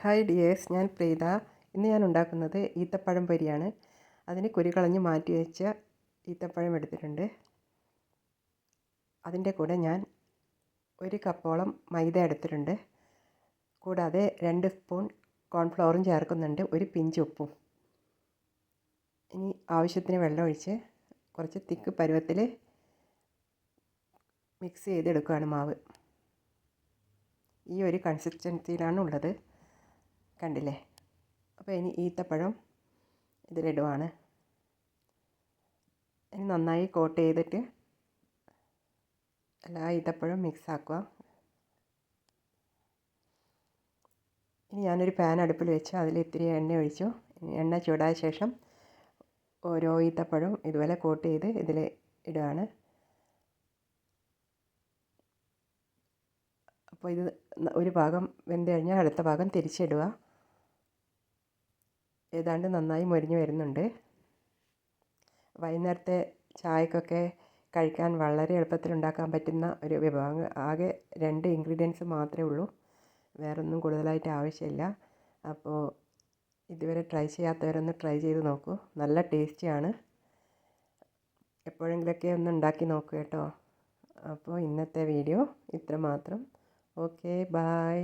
Hi dears, ഞാൻ പ്രീത. ഇന്ന് ഞാൻ ഉണ്ടാക്കുന്നത് ഈത്തപ്പഴം പൊരിയാണ്. അതിന് കുരു കളഞ്ഞ് മാറ്റി വെച്ച ഈത്തപ്പഴം എടുത്തിട്ടുണ്ട്. അതിൻ്റെ കൂടെ ഞാൻ 1 കപ്പോളം മൈദ എടുത്തിട്ടുണ്ട്. കൂടാതെ 2 സ്പൂൺ കോൺഫ്ലവറും ചേർക്കുന്നുണ്ട്, ഒരു പിഞ്ച് ഉപ്പും. ഇനി ആവശ്യത്തിന് വെള്ളം ഒഴിച്ച് കുറച്ച് തിക്ക് പരുവത്തിൽ മിക്സ് ചെയ്തെടുക്കുകയാണ് മാവ്. ഈ ഒരു കൺസിസ്റ്റൻസിയിലാണ് ഉള്ളത്, കണ്ടില്ലേ? അപ്പോൾ ഇനി ഈത്തപ്പഴം ഇതിലിടുവാണ്. ഇനി നന്നായി കോട്ട് ചെയ്തിട്ട് എല്ലാ ഈത്തപ്പഴം മിക്സ് ആക്കുക. ഇനി ഞാനൊരു പാൻ അടുപ്പിൽ വെച്ച് അതിൽ ഇത്തിരി എണ്ണ ഒഴിച്ചു. എണ്ണ ചൂടായ ശേഷം ഓരോ ഈത്തപ്പഴം ഇതുപോലെ കോട്ട് ചെയ്ത് ഇതിൽ ഇടുകയാണ്. അപ്പോൾ ഇത് ഒരു ഭാഗം വെന്ത് കഴിഞ്ഞാൽ അടുത്ത ഭാഗം തിരിച്ചിടുക. ഏതാണ്ട് നന്നായി മൊരിഞ്ഞ് വരുന്നുണ്ട്. വൈകുന്നേരത്തെ ചായക്കൊക്കെ കഴിക്കാൻ വളരെ എളുപ്പത്തിൽ ഉണ്ടാക്കാൻ പറ്റുന്ന ഒരു വിഭവം. ആകെ 2 ഇൻഗ്രീഡിയൻസ് മാത്രമേ ഉള്ളൂ, വേറൊന്നും കൂടുതലായിട്ട് ആവശ്യമില്ല. അപ്പോൾ ഇതുവരെ ട്രൈ ചെയ്യാത്തവരൊന്ന് ട്രൈ ചെയ്ത് നോക്കൂ, നല്ല ടേസ്റ്റിയാണ്. എപ്പോഴെങ്കിലുമൊക്കെ ഒന്ന് ഉണ്ടാക്കി നോക്കൂ കേട്ടോ. അപ്പോൾ ഇന്നത്തെ വീഡിയോ ഇത്ര മാത്രം. Okay, bye.